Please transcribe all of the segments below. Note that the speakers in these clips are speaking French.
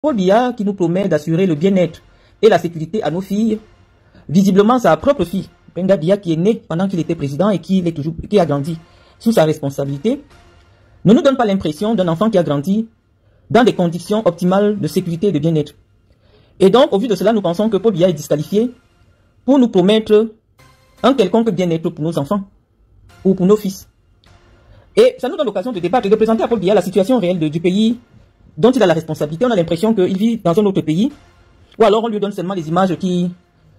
Paul Biya qui nous promet d'assurer le bien-être et la sécurité à nos filles, visiblement sa propre fille, Brenda Biya, qui est née pendant qu'il était président et qui a grandi sous sa responsabilité, ne nous donne pas l'impression d'un enfant qui a grandi dans des conditions optimales de sécurité et de bien-être. Et donc, au vu de cela, nous pensons que Paul Biya est disqualifié pour nous promettre un quelconque bien-être pour nos enfants ou pour nos fils. Et ça nous donne l'occasion de débattre et de présenter à Paul Biya la situation réelle du pays dont il a la responsabilité. On a l'impression qu'il vit dans un autre pays, ou alors on lui donne seulement les images qui...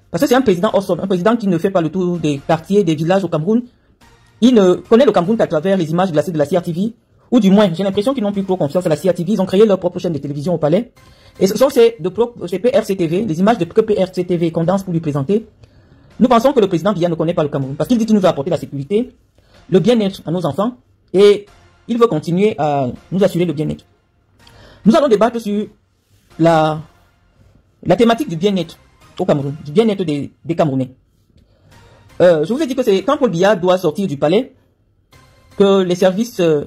Parce que c'est un président hors sol, un président qui ne fait pas le tour des quartiers, des villages au Cameroun. Il ne connaît le Cameroun qu'à travers les images glacées de la CRTV, ou du moins, j'ai l'impression qu'ils n'ont plus trop confiance à la CRTV. Ils ont créé leur propre chaîne de télévision au palais. Et ce sont ces PRC-TV, les images de PRC-TV condensent pour lui présenter. Nous pensons que le président Biya ne connaît pas le Cameroun, parce qu'il dit qu'il nous veut apporter la sécurité, le bien-être à nos enfants, et il veut continuer à nous assurer le bien-être. Nous allons débattre sur la thématique du bien-être au Cameroun, du bien-être des Camerounais. Je vous ai dit que c'est quand Paul Biya doit sortir du palais, que les services, que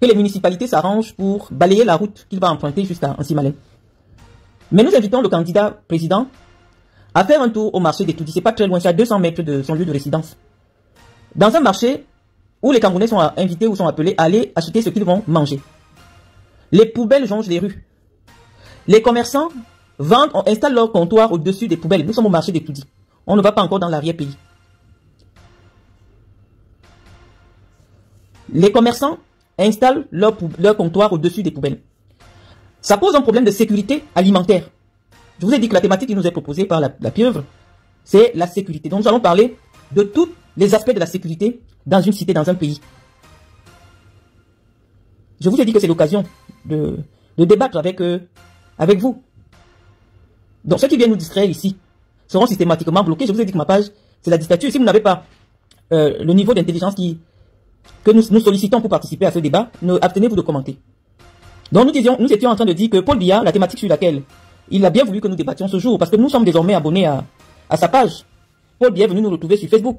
les municipalités s'arrangent pour balayer la route qu'il va emprunter jusqu'à Ansimalem. Mais nous invitons le candidat président à faire un tour au marché des Toudi. C'est pas très loin, c'est à 200 mètres de son lieu de résidence. Dans un marché où les Camerounais sont invités ou sont appelés à aller acheter ce qu'ils vont manger. Les poubelles jonchent les rues. Les commerçants installent leur comptoir au-dessus des poubelles. Nous sommes au marché des Toudi. On ne va pas encore dans l'arrière-pays. Les commerçants installent leur comptoir au-dessus des poubelles. Ça pose un problème de sécurité alimentaire. Je vous ai dit que la thématique qui nous est proposée par la pieuvre, c'est la sécurité. Donc nous allons parler de tous les aspects de la sécurité dans une cité, dans un pays. Je vous ai dit que c'est l'occasion de débattre avec vous. Donc ceux qui viennent nous distraire ici seront systématiquement bloqués. Je vous ai dit que ma page, c'est la dictature. Si vous n'avez pas le niveau d'intelligence que nous sollicitons pour participer à ce débat, abstenez-vous de commenter. Donc nous étions en train de dire que Paul Biya, la thématique sur laquelle il a bien voulu que nous débattions ce jour, parce que nous sommes désormais abonnés à sa page. Paul Biya est venu nous retrouver sur Facebook.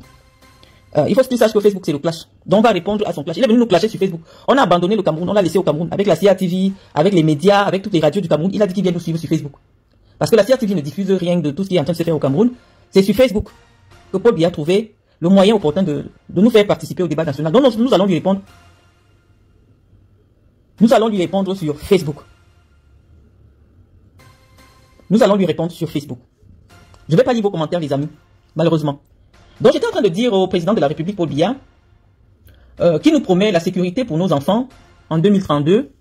Il faut qu'il sache que Facebook c'est le clash. Donc on va répondre à son clash. Il est venu nous clasher sur Facebook. On a abandonné le Cameroun, on l'a laissé au Cameroun, avec la CRTV, avec les médias, avec toutes les radios du Cameroun. Il a dit qu'il vient nous suivre sur Facebook. Parce que la CRTV ne diffuse rien de tout ce qui est en train de se faire au Cameroun. C'est sur Facebook que Paul Biya a trouvé le moyen opportun de nous faire participer au débat national. Donc nous allons lui répondre. Nous allons lui répondre sur Facebook. Nous allons lui répondre sur Facebook. Je ne vais pas lire vos commentaires, les amis, malheureusement. Donc j'étais en train de dire au président de la République, Paul Biya, qui nous promet la sécurité pour nos enfants en 2032,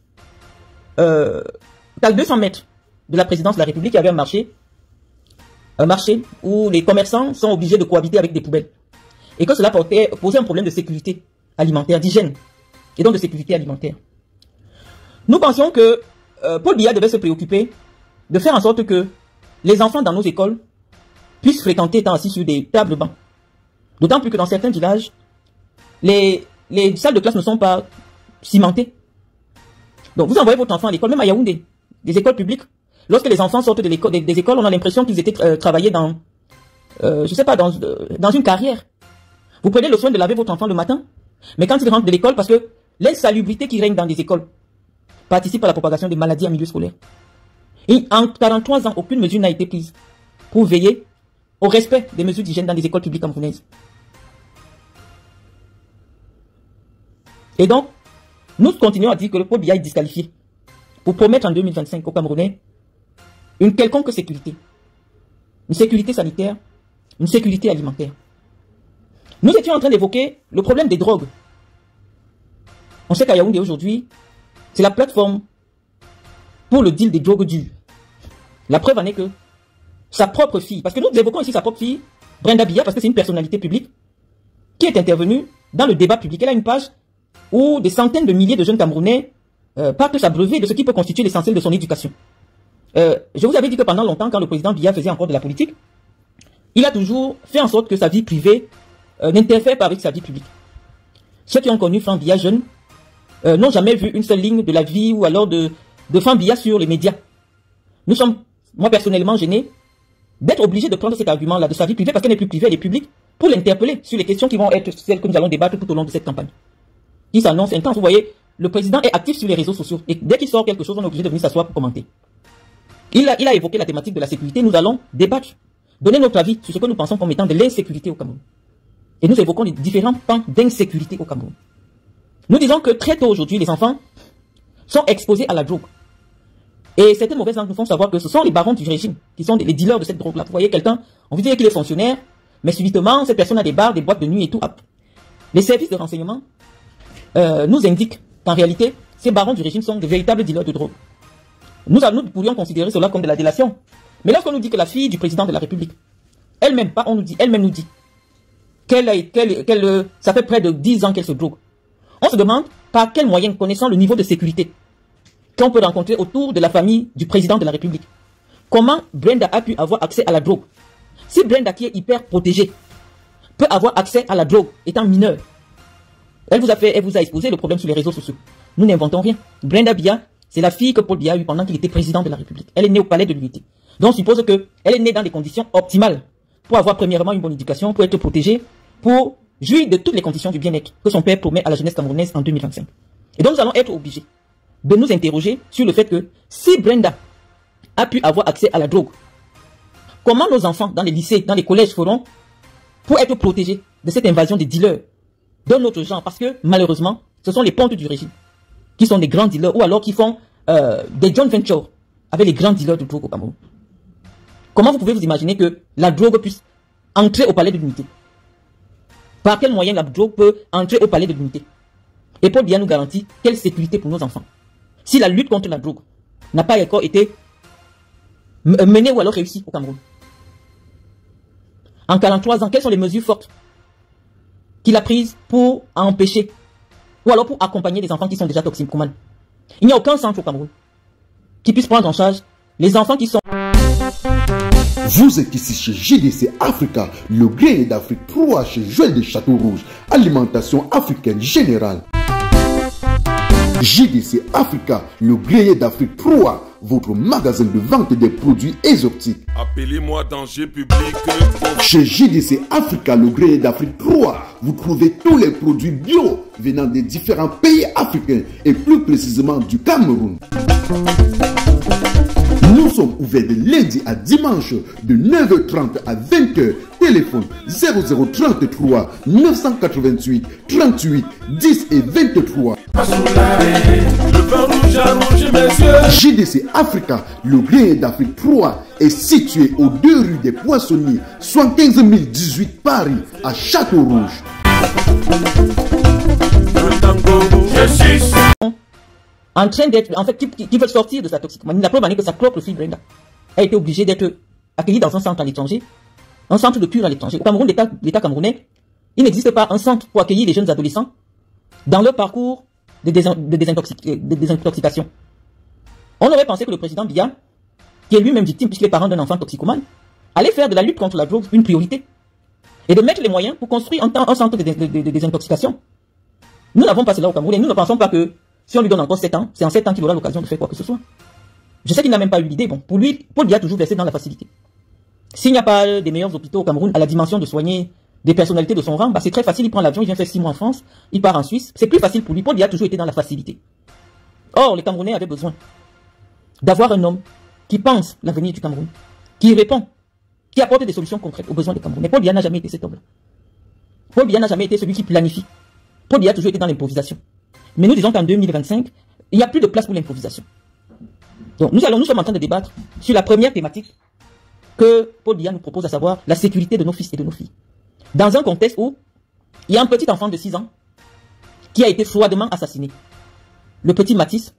qu'à 200 mètres de la présidence de la République, il y avait un marché où les commerçants sont obligés de cohabiter avec des poubelles. Et que cela posait un problème de sécurité alimentaire, d'hygiène, et donc de sécurité alimentaire. Nous pensions que Paul Biya devait se préoccuper de faire en sorte que les enfants dans nos écoles puissent fréquenter étant assis sur des tables bancs. D'autant plus que dans certains villages, les salles de classe ne sont pas cimentées. Donc vous envoyez votre enfant à l'école, même à Yaoundé, des écoles publiques. Lorsque les enfants sortent des écoles, on a l'impression qu'ils étaient travaillés dans, je sais pas, dans une carrière. Vous prenez le soin de laver votre enfant le matin, mais quand il rentre de l'école, parce que l'insalubrité qui règne dans des écoles participe à la propagation des maladies en milieu scolaire. Et en 43 ans, aucune mesure n'a été prise pour veiller au respect des mesures d'hygiène dans les écoles publiques camerounaises. Et donc, nous continuons à dire que le Paul Biya est disqualifié pour promettre en 2025 aux Camerounais une quelconque sécurité. Une sécurité sanitaire, une sécurité alimentaire. Nous étions en train d'évoquer le problème des drogues. On sait qu'à Yaoundé aujourd'hui, c'est la plateforme pour le deal des drogues dures. La preuve en est que sa propre fille, parce que nous évoquons ici sa propre fille, Brenda Biya, parce que c'est une personnalité publique, qui est intervenue dans le débat public. Elle a une page où des centaines de milliers de jeunes Camerounais partent s'abreuver de ce qui peut constituer l'essentiel de son éducation. Je vous avais dit que pendant longtemps, quand le président Biya faisait encore de la politique, il a toujours fait en sorte que sa vie privée n'interfère pas avec sa vie publique. Ceux qui ont connu Franck Biya jeune n'ont jamais vu une seule ligne de la vie ou alors de Franck Biya sur les médias. Nous sommes, moi personnellement, gênés d'être obligés de prendre cet argument-là de sa vie privée, parce qu'elle n'est plus privée, elle est publique, pour l'interpeller sur les questions qui vont être celles que nous allons débattre tout au long de cette campagne. Qui s'annonce intense. Vous voyez, le président est actif sur les réseaux sociaux. Et dès qu'il sort quelque chose, on est obligé de venir s'asseoir pour commenter. Il a évoqué la thématique de la sécurité. Nous allons débattre, donner notre avis sur ce que nous pensons comme étant de l'insécurité au Cameroun. Et nous évoquons les différents pans d'insécurité au Cameroun. Nous disons que très tôt aujourd'hui, les enfants sont exposés à la drogue. Et certaines mauvaises langues nous font savoir que ce sont les barons du régime qui sont les dealers de cette drogue-là. Vous voyez quelqu'un, on veut dire qu'il est fonctionnaire, mais subitement, cette personne a des bars, des boîtes de nuit et tout. Les services de renseignement nous indiquent qu'en réalité, ces barons du régime sont de véritables dealers de drogue. Nous pourrions considérer cela comme de la délation. Mais lorsqu'on nous dit que la fille du président de la République, elle-même, pas on nous dit, elle-même nous dit, ça fait près de 10 ans qu'elle se drogue. On se demande par quels moyens, connaissant le niveau de sécurité qu'on peut rencontrer autour de la famille du président de la République, comment Brenda a pu avoir accès à la drogue. Si Brenda, qui est hyper protégée, peut avoir accès à la drogue étant mineure, elle vous a exposé le problème sur les réseaux sociaux. Nous n'inventons rien. Brenda Biya, c'est la fille que Paul Biya a eue pendant qu'il était président de la République. Elle est née au palais de l'Unité. Donc on suppose qu'elle est née dans des conditions optimales pour avoir premièrement une bonne éducation, pour être protégée, pour jouir de toutes les conditions du bien-être que son père promet à la jeunesse camerounaise en 2025. Et donc nous allons être obligés de nous interroger sur le fait que si Brenda a pu avoir accès à la drogue, comment nos enfants dans les lycées, dans les collèges feront pour être protégés de cette invasion des dealers d'un autre genre? Parce que malheureusement, ce sont les pontes du régime qui sont des grands dealers ou alors qui font des joint ventures avec les grands dealers de drogue au Cameroun. Comment vous pouvez vous imaginer que la drogue puisse entrer au palais de l'Unité? Par quel moyen la drogue peut entrer au palais de l'Unité? Et Paul Biya nous garantit quelle sécurité pour nos enfants. Si la lutte contre la drogue n'a pas encore été menée ou alors réussie au Cameroun. En 43 ans, quelles sont les mesures fortes qu'il a prises pour empêcher ou alors pour accompagner les enfants qui sont déjà toxicomanes? Il n'y a aucun centre au Cameroun qui puisse prendre en charge les enfants qui sont... Vous êtes ici chez JDC Africa, le grenier d'Afrique 3 chez Joël de Château-Rouge, alimentation africaine générale. JDC Africa, le grenier d'Afrique 3, votre magasin de vente des produits exotiques. Appelez-moi danger public. Chez JDC Africa, le grenier d'Afrique 3, vous trouvez tous les produits bio venant des différents pays africains et plus précisément du Cameroun. Nous sommes ouverts de lundi à dimanche de 9h30 à 20h. Téléphone 0033 988 38 10 et 23. JDC Africa, le grenier d'Afrique 3, est situé aux 2 rues des Poissonniers, 75 018 Paris, à Château-Rouge. En train d'être, en fait, qui veut sortir de sa toxicomanie. La preuve en est que sa propre fille Brenda a été obligée d'être accueillie dans un centre à l'étranger, un centre de cure à l'étranger. Au Cameroun, l'État camerounais, il n'existe pas un centre pour accueillir les jeunes adolescents dans leur parcours de désintoxication. On aurait pensé que le président Biya, qui est lui-même victime puisqu'il est parent d'un enfant toxicomane, allait faire de la lutte contre la drogue une priorité et de mettre les moyens pour construire un centre de désintoxication. Nous n'avons pas cela au Cameroun et nous ne pensons pas que si on lui donne encore 7 ans, c'est en 7 ans qu'il aura l'occasion de faire quoi que ce soit. Je sais qu'il n'a même pas eu l'idée. Bon, pour lui, Paul Biya a toujours versé dans la facilité. S'il n'y a pas des meilleurs hôpitaux au Cameroun à la dimension de soigner des personnalités de son rang, bah c'est très facile, il prend l'avion, il vient faire 6 mois en France, il part en Suisse. C'est plus facile pour lui. Paul Biya a toujours été dans la facilité. Or, les Camerounais avaient besoin d'avoir un homme qui pense l'avenir du Cameroun, qui répond, qui apporte des solutions concrètes aux besoins des Camerounais. Paul Biya n'a jamais été cet homme-là. Paul Biya n'a jamais été celui qui planifie. Paul Biya a toujours été dans l'improvisation. Mais nous disons qu'en 2025, il n'y a plus de place pour l'improvisation. Donc nous sommes en train de débattre sur la première thématique que Paul Biya nous propose, à savoir la sécurité de nos fils et de nos filles. Dans un contexte où il y a un petit enfant de 6 ans qui a été froidement assassiné. Le petit Matisse,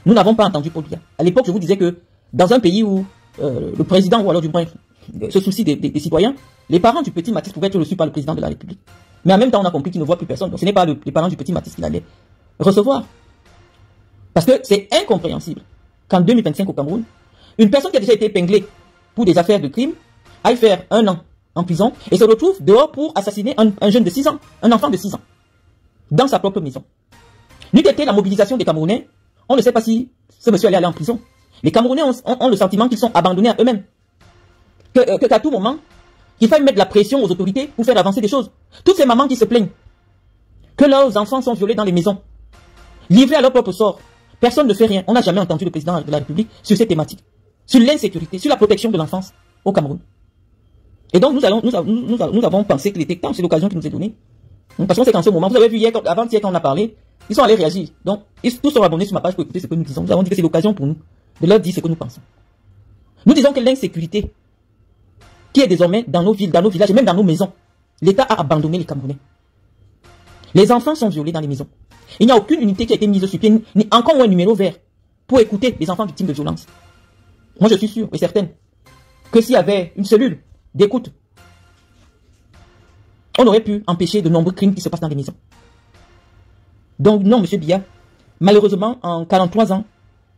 nous n'avons pas entendu Paul Biya. À l'époque, je vous disais que dans un pays où le président, ou alors du moins se soucie des citoyens, les parents du petit Matisse pouvaient être reçus par le président de la République. Mais en même temps, on a compris qu'il ne voit plus personne. Donc ce n'est pas les parents du petit Matisse qu'il allait recevoir. Parce que c'est incompréhensible qu'en 2025 au Cameroun, une personne qui a déjà été épinglée pour des affaires de crime aille faire 1 an en prison et se retrouve dehors pour assassiner un jeune de 6 ans, un enfant de 6 ans, dans sa propre maison. N'eût été la mobilisation des Camerounais, on ne sait pas si ce monsieur allait aller en prison. Les Camerounais ont le sentiment qu'ils sont abandonnés à eux-mêmes. Qu'à tout moment, il faille mettre de la pression aux autorités pour faire avancer des choses. Toutes ces mamans qui se plaignent que leurs enfants sont violés dans les maisons, livrés à leur propre sort, personne ne fait rien. On n'a jamais entendu le président de la République sur ces thématiques. sur l'insécurité, sur la protection de l'enfance au Cameroun. Et donc, nous avons pensé qu'il était temps, c'est l'occasion qui nous est donnée. Parce qu'on sait qu'en ce moment, vous avez vu hier, avant-hier quand on a parlé, ils sont allés réagir. Donc, ils tous sont abonnés sur ma page pour écouter ce que nous disons. Nous avons dit que c'est l'occasion pour nous de leur dire ce que nous pensons. Nous disons que l'insécurité, qui est désormais dans nos villes, dans nos villages et même dans nos maisons, l'État a abandonné les Camerounais. Les enfants sont violés dans les maisons. Il n'y a aucune unité qui a été mise sur pied, ni encore moins un numéro vert, pour écouter les enfants victimes de violences. Moi, je suis sûr et certaine que s'il y avait une cellule d'écoute, on aurait pu empêcher de nombreux crimes qui se passent dans les maisons. Donc non, monsieur Biya, malheureusement, en 43 ans,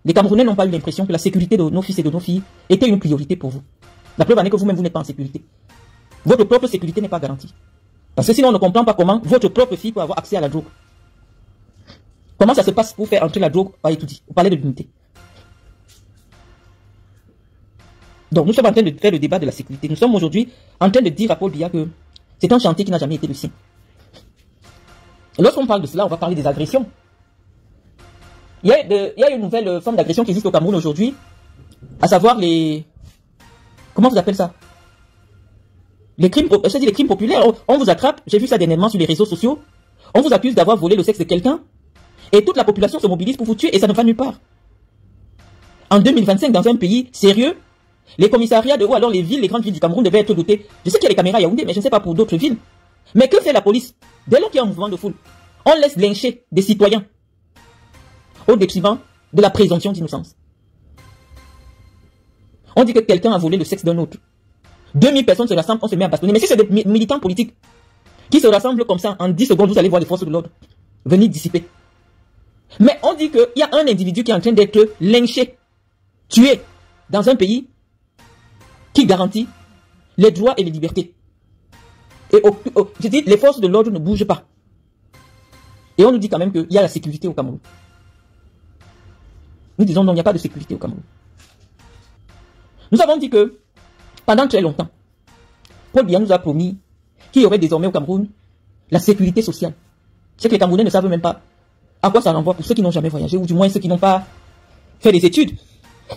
les Camerounais n'ont pas eu l'impression que la sécurité de nos fils et de nos filles était une priorité pour vous. La preuve en est que vous-même, vous n'êtes pas en sécurité. Votre propre sécurité n'est pas garantie. Parce que sinon, on ne comprend pas comment votre propre fille peut avoir accès à la drogue. Comment ça se passe pour faire entrer la drogue par étudier? Vous parlez de l'unité. Donc, nous sommes en train de faire le débat de la sécurité. Nous sommes aujourd'hui en train de dire à Paul Biya que c'est un chantier qui n'a jamais été le sien. Lorsqu'on parle de cela, on va parler des agressions. Il y a une nouvelle forme d'agression qui existe au Cameroun aujourd'hui, à savoir les... Comment vous appelez ça? Les crimes, c'est-à-dire les crimes populaires. On vous attrape, j'ai vu ça dernièrement sur les réseaux sociaux, on vous accuse d'avoir volé le sexe de quelqu'un, et toute la population se mobilise pour vous tuer, et ça ne va nulle part. En 2025, dans un pays sérieux, les commissariats ou alors les villes, les grandes villes du Cameroun devaient être dotées. Je sais qu'il y a les caméras à Yaoundé, mais je ne sais pas pour d'autres villes. Mais que fait la police? Dès lors qu'il y a un mouvement de foule, on laisse lyncher des citoyens au détriment de la présomption d'innocence. On dit que quelqu'un a volé le sexe d'un autre. 2000 personnes se rassemblent, on se met à bastonner. Mais si c'est des militants politiques qui se rassemblent comme ça, en 10 secondes, vous allez voir les forces de l'ordre venir dissiper. Mais on dit qu'il y a un individu qui est en train d'être lynché, tué, dans un pays qui garantit les droits et les libertés. Et je dis, les forces de l'ordre ne bougent pas. Et on nous dit quand même qu'il y a la sécurité au Cameroun. Nous disons non, il n'y a pas de sécurité au Cameroun. Nous avons dit que, pendant très longtemps, Paul Biya nous a promis qu'il y aurait désormais au Cameroun la sécurité sociale. C'est que les Camerounais ne savent même pas à quoi ça renvoie pour ceux qui n'ont jamais voyagé, ou du moins ceux qui n'ont pas fait des études.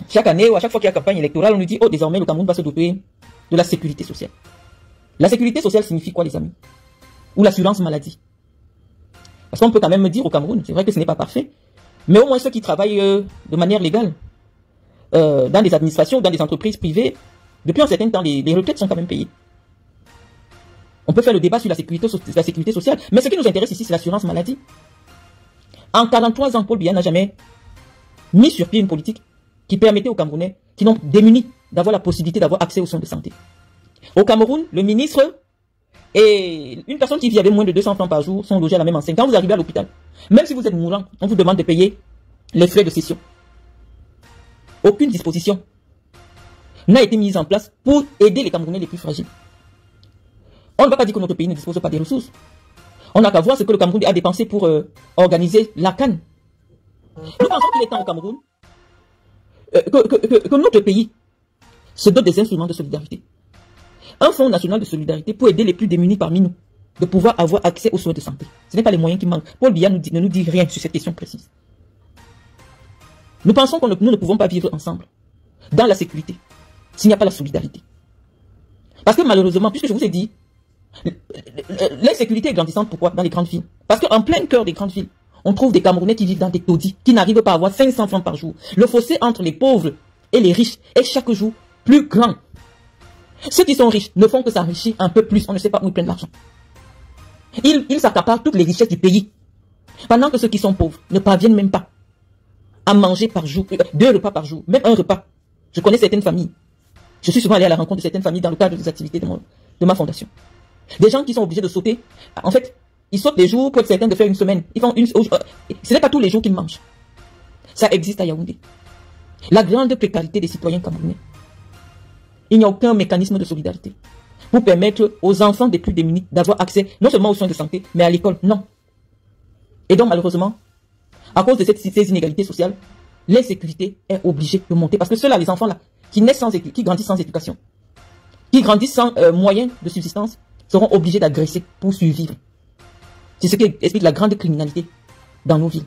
Chaque année ou à chaque fois qu'il y a campagne électorale, on nous dit, oh, désormais le Cameroun va se doter de la sécurité sociale. La sécurité sociale signifie quoi, les amis? Ou l'assurance maladie? Parce qu'on peut quand même me dire au Cameroun, c'est vrai que ce n'est pas parfait, mais au moins ceux qui travaillent de manière légale, dans des administrations, dans des entreprises privées, depuis un certain temps, les retraites sont quand même payées. On peut faire le débat sur la sécurité sociale, mais ce qui nous intéresse ici, c'est l'assurance maladie. En 43 ans, Paul Biya n'a jamais mis sur pied une politique qui permettait aux Camerounais, qui n'ont démunis, d'avoir la possibilité d'avoir accès aux soins de santé. Au Cameroun, le ministre et une personne qui vit avec moins de 200 francs par jour sont logés à la même enseigne. Quand vous arrivez à l'hôpital, même si vous êtes mourant, on vous demande de payer les frais de session. Aucune disposition n'a été mise en place pour aider les Camerounais les plus fragiles. On ne va pas dire que notre pays ne dispose pas des ressources. On n'a qu'à voir ce que le Cameroun a dépensé pour organiser la CAN. Nous pensons qu'il est temps au Cameroun que notre pays se dote des instruments de solidarité. Un fonds national de solidarité pour aider les plus démunis parmi nous de pouvoir avoir accès aux soins de santé. Ce n'est pas les moyens qui manquent. Paul Biya ne nous dit rien sur cette question précise. Nous pensons que nous ne pouvons pas vivre ensemble dans la sécurité s'il n'y a pas la solidarité. Parce que malheureusement, puisque je vous ai dit, l'insécurité est grandissante. Pourquoi? Dans les grandes villes. Parce qu'en plein cœur des grandes villes, on trouve des Camerounais qui vivent dans des taudis, qui n'arrivent pas à avoir 500 francs par jour. Le fossé entre les pauvres et les riches est chaque jour plus grand. Ceux qui sont riches ne font que s'enrichir un peu plus. On ne sait pas où ils prennent l'argent. Ils s'accaparent toutes les richesses du pays. Pendant que ceux qui sont pauvres ne parviennent même pas à manger par jour, 2 repas par jour, même un repas. Je connais certaines familles. Je suis souvent allé à la rencontre de certaines familles dans le cadre des activités de ma fondation. Des gens qui sont obligés de sauter. En fait, ils sautent des jours pour être certains de faire une semaine. Ils font ce n'est pas tous les jours qu'ils mangent. Ça existe à Yaoundé. La grande précarité des citoyens camerounais. Il n'y a aucun mécanisme de solidarité pour permettre aux enfants des plus démunis d'avoir accès non seulement aux soins de santé, mais à l'école. Non. Et donc, malheureusement, à cause de ces inégalités sociales, l'insécurité est obligée de monter. Parce que ceux-là, les enfants-là, qui grandissent sans éducation, qui grandissent sans moyens de subsistance, seront obligés d'agresser pour survivre. C'est ce qui explique la grande criminalité dans nos villes.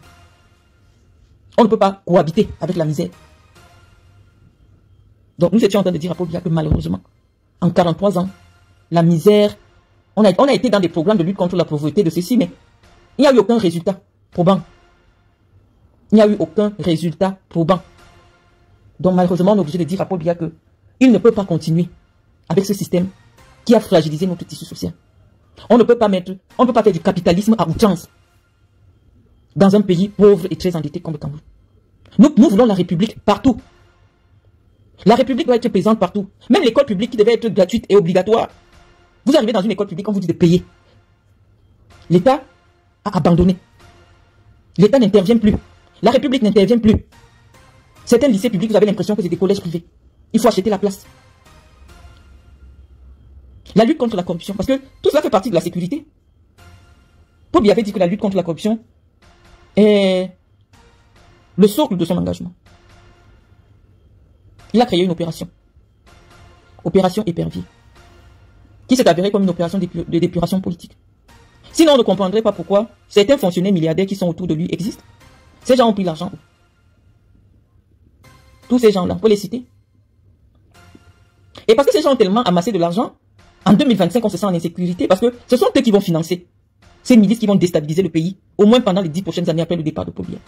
On ne peut pas cohabiter avec la misère. Donc nous étions en train de dire à Paul Biya que malheureusement, en 43 ans, la misère, on a été dans des programmes de lutte contre la pauvreté de ceci, mais il n'y a eu aucun résultat probant. Il n'y a eu aucun résultat probant. Donc malheureusement, on est obligé de dire à Paul Biya qu'il ne peut pas continuer avec ce système qui a fragilisé notre tissu social. On ne peut pas faire du capitalisme à outrance dans un pays pauvre et très endetté comme le Cameroun. Nous voulons la République partout. La République doit être présente partout. Même l'école publique qui devait être gratuite et obligatoire. Vous arrivez dans une école publique, on vous dit de payer. L'État a abandonné. L'État n'intervient plus. La République n'intervient plus. Certains lycées publics, vous avez l'impression que c'est des collèges privés. Il faut acheter la place. La lutte contre la corruption, parce que tout cela fait partie de la sécurité. Paul Biya avait dit que la lutte contre la corruption est le socle de son engagement. Il a créé une opération. Opération Épervier. Qui s'est avérée comme une opération de d'épuration politique. Sinon, on ne comprendrait pas pourquoi certains fonctionnaires milliardaires qui sont autour de lui existent. Ces gens ont pris l'argent. Tous ces gens-là, on peut les citer. Et parce que ces gens ont tellement amassé de l'argent, en 2025, on se sent en insécurité parce que ce sont eux qui vont financer ces milices qui vont déstabiliser le pays, au moins pendant les 10 prochaines années après le départ de Paul Biya.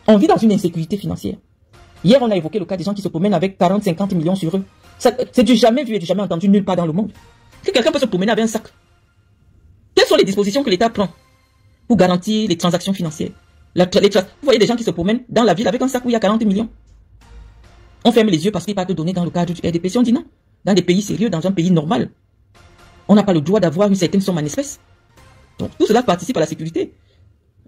On vit dans une insécurité financière. Hier, on a évoqué le cas des gens qui se promènent avec 40-50 millions sur eux. C'est du jamais vu et du jamais entendu nulle part dans le monde. Que quelqu'un peut se promener avec un sac. Quelles sont les dispositions que l'État prend pour garantir les transactions financières? Vous voyez des gens qui se promènent dans la ville avec un sac où il y a 40 millions. On ferme les yeux parce qu'il n'y a pas de données dans le cadre du RDPC. On dit non. Dans des pays sérieux, dans un pays normal, on n'a pas le droit d'avoir une certaine somme en espèces. Donc tout cela participe à la sécurité.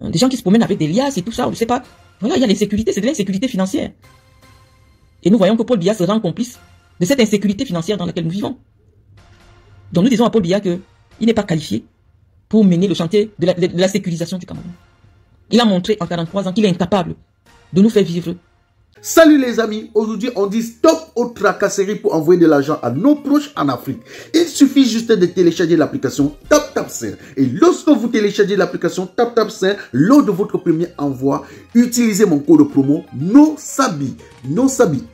Des gens qui se promènent avec des liasses et tout ça, on ne sait pas. Voilà, il y a l'insécurité, c'est de l'insécurité financière. Et nous voyons que Paul Biya se rend complice de cette insécurité financière dans laquelle nous vivons. Donc nous disons à Paul Biya qu'il n'est pas qualifié pour mener le chantier de la sécurisation du Cameroun. Il a montré en 43 ans qu'il est incapable de nous faire vivre. Salut les amis, aujourd'hui on dit stop aux tracasseries pour envoyer de l'argent à nos proches en Afrique. Il suffit juste de télécharger l'application TapTapSend. Et lorsque vous téléchargez l'application TapTapSend, lors de votre premier envoi, utilisez mon code promo NOSABY,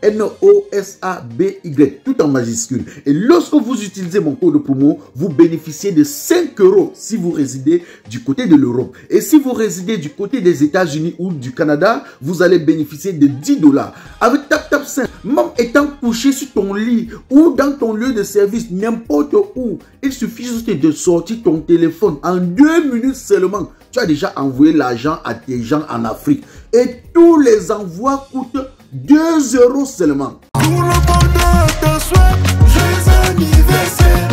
N-O-S-A-B-Y, tout en majuscule. Et lorsque vous utilisez mon code promo, vous bénéficiez de 5 € si vous résidez du côté de l'Europe. Et si vous résidez du côté des États-Unis ou du Canada, vous allez bénéficier de 10 $. Avec TapTapSend, même étant couché sur ton lit ou dans ton lieu de service, n'importe où, il suffit juste de sortir ton téléphone. En 2 minutes seulement, tu as déjà envoyé l'argent à tes gens en Afrique. Et tous les envois coûtent 2 € seulement. Pour le bonheur de souhait, joyeux anniversaire.